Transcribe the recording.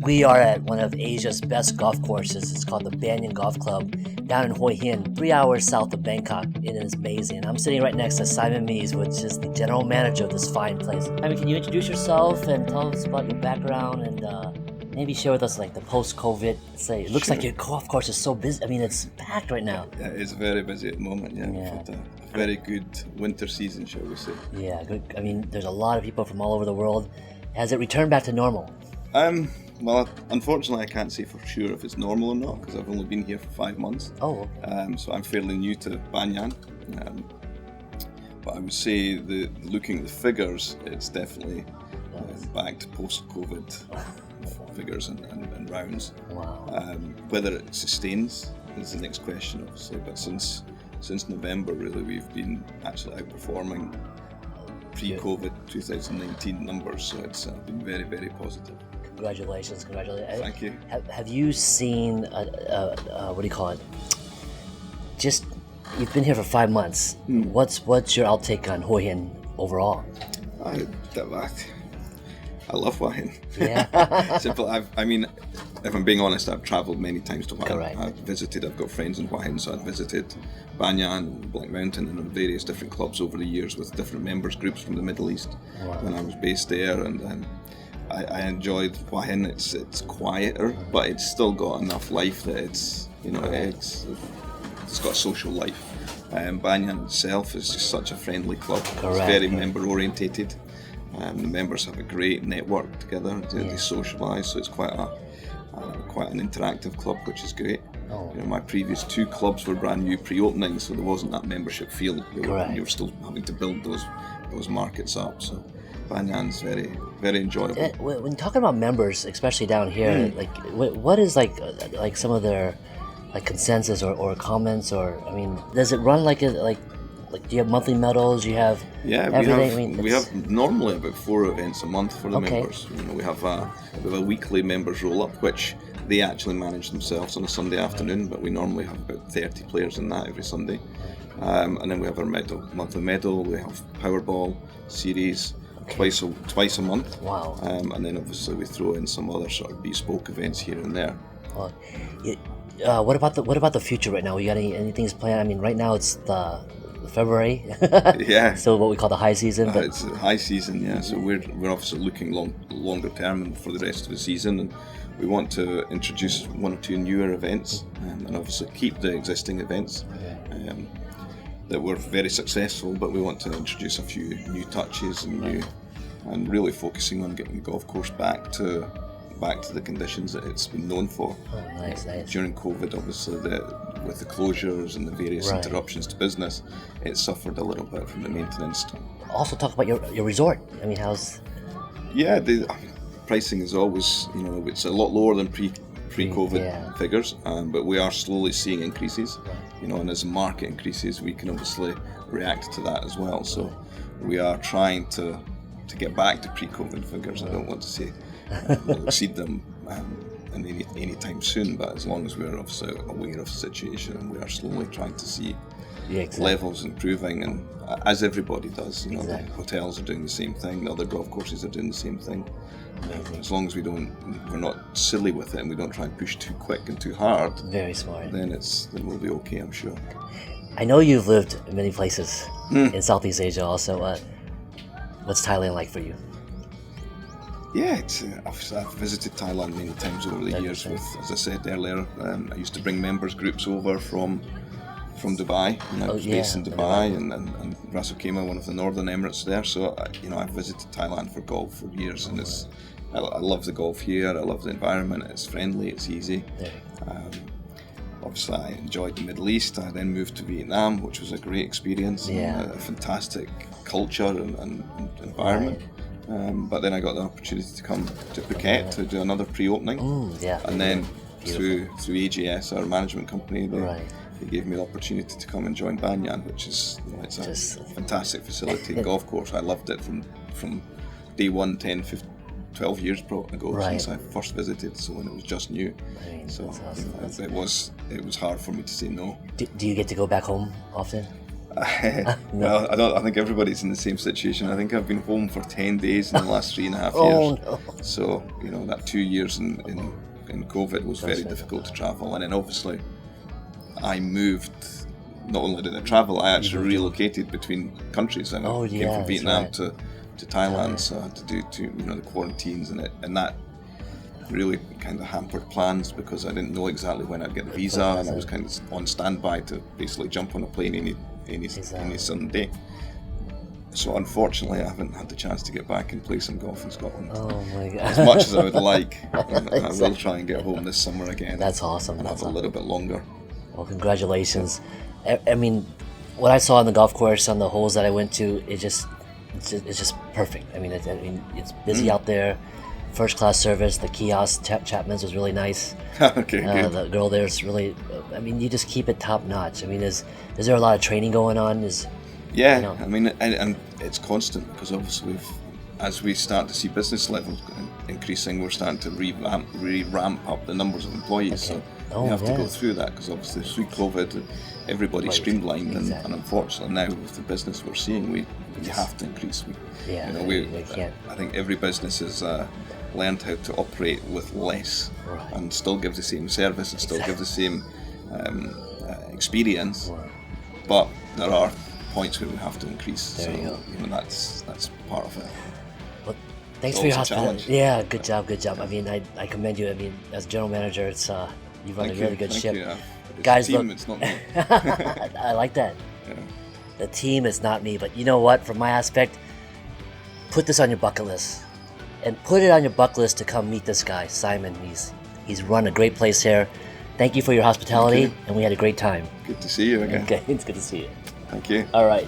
We are at one of Asia's best golf courses. It's called the Banyan Golf Club down in Hoi Hin, 3 hours south of Bangkok. It is amazing. I'm sitting right next to Simon Mees, which is the general manager of this fine place. Simon, can you introduce yourself and tell us about your background and maybe share with us like the post-COVID? It looks like your golf course is so busy. I mean, it's packed right now. Yeah, it's very busy at the moment. Yeah, we've had a very good winter season, shall we say? Yeah, good. I mean, there's a lot of people from all over the world. Has it returned back to normal? Well, unfortunately, I can't say for sure if it's normal or not because I've only been here for 5 months. Oh. So I'm fairly new to Banyan. But I would say looking at the figures, it's definitely back to post-COVID figures and rounds. Wow. Whether it sustains is the next question, obviously. But since November, really, we've been actually outperforming pre-COVID 2019 numbers, so it's been very, very positive. Congratulations. Thank you. Have you seen, what do you call it? Just, you've been here for 5 months. What's your outtake on Hoi Hin overall? I love Hua Hin. Yeah. Simple. I mean, if I'm being honest, I've travelled many times to Hua Hin. Correct. I've got friends in Hua Hin, so I've visited Banyan, Black Mountain, and various different clubs over the years with different members groups from the Middle East when I was based there, and I enjoyed Hua Hin. It's quieter, but it's still got enough life that it's got a social life. Banyan itself is just such a friendly club. Correct. It's very member orientated. The members have a great network together. They socialise, so it's quite an interactive club, which is great. Oh. My previous 2 clubs were brand new pre-opening, so there wasn't that membership feel. You were still having to build those markets up. So Banyan's very, very enjoyable. When talking about members, especially down here, like what is like some of their like consensus or comments, or I mean, does it run like do you have monthly medals? You have everything. We have normally about 4 events a month for the members. We have a weekly members roll up, which they actually manage themselves on a Sunday afternoon, but we normally have about 30 players in that every Sunday. And then we have our monthly medal. We have Powerball series. Twice a month. Wow. And then obviously we throw in some other sort of bespoke events here and there. What about the future right now? You got anything planned? I mean, right now it's the February. Yeah. So what we call the high season. But it's a high season, yeah. So we're obviously looking longer term and for the rest of the season, and we want to introduce 1 or 2 newer events, and obviously keep the existing events. That were very successful, but we want to introduce a few new touches and really focusing on getting the golf course back to the conditions that it's been known for. Oh, nice. During COVID, obviously, with the closures and the various interruptions to business, it suffered a little bit from the maintenance. Also, talk about your resort. I mean, how's? Yeah, pricing is always, it's a lot lower than pre-COVID figures, but we are slowly seeing increases. And as the market increases, we can obviously react to that as well. So we are trying to get back to pre-COVID figures. I don't want to say we'll exceed them any time soon, but as long as we're obviously aware of the situation, we are slowly trying to see levels improving, and as everybody does, the hotels are doing the same thing, the other golf courses are doing the same thing. As long as we're not silly with it and we don't try and push too quick and too hard, very smart, then we'll be okay, I'm sure. I know you've lived in many places in Southeast Asia also. What's Thailand like for you? Yeah, I've visited Thailand many times over the years. As I said earlier, I used to bring members groups over from Dubai. I was based in Dubai and Ras Al Khaimah, one of the northern Emirates there. So I've visited Thailand for golf for years, and I love the golf here. I love the environment. It's friendly. It's easy. Obviously, I enjoyed the Middle East. I then moved to Vietnam, which was a great experience. A fantastic culture and environment. But then I got the opportunity to come to Phuket to do another pre-opening. And then through AGS, our management company, they gave me the opportunity to come and join Banyan, which is it's a fantastic facility and golf course. I loved it from day 1, 10, 15, 12 years ago since I first visited, so when it was just new. So it was hard for me to say no. Do you get to go back home often? No. Well, I think everybody's in the same situation. I think I've been home for 10 days in the last 3.5 Oh, years. no. So, that 2 years in COVID was very difficult to travel. And then obviously I moved, not only did I travel, I actually relocated between countries. I came from Vietnam to Thailand, so I had to do the quarantines and that really kind of hampered plans because I didn't know exactly when I'd get the visa, and I was kind of on standby to basically jump on a plane any sudden day. So unfortunately, I haven't had the chance to get back and play some golf in Scotland. Oh my God! As much as I would like, I will try and get home this summer again. That's awesome. And have a little bit longer. Well, congratulations. I mean, what I saw on the golf course on the holes that I went to, it's just perfect. I mean, it's busy out there. First class service. The kiosk Chapman's was really nice. Okay, good. The girl there's really. I mean, you just keep it top notch. I mean, is there a lot of training going on? I mean, and it's constant because obviously, as we start to see business levels increasing, we're starting to re-ramp up the numbers of employees. Okay. So we have to go through that because obviously through COVID, everybody streamlined, and unfortunately now with the business we're seeing, we have to increase. We can't. I think every business has learned how to operate with less and still give the same service and still give the same experience, but there are points where we have to increase. There you go. That's part of it. Well, thanks for your hospitality. Yeah, good job. I mean, I commend you. I mean, as general manager, it's you run a really good ship. Guys, team, look, it's not me. I like that. Yeah. The team is not me, but you know what? From my aspect, put this on your bucket list, and put it on your bucket list to come meet this guy, Simon. He's run a great place here. Thank you for your hospitality, and we had a great time. Good to see you again. Okay, it's good to see you. Thank you. All right.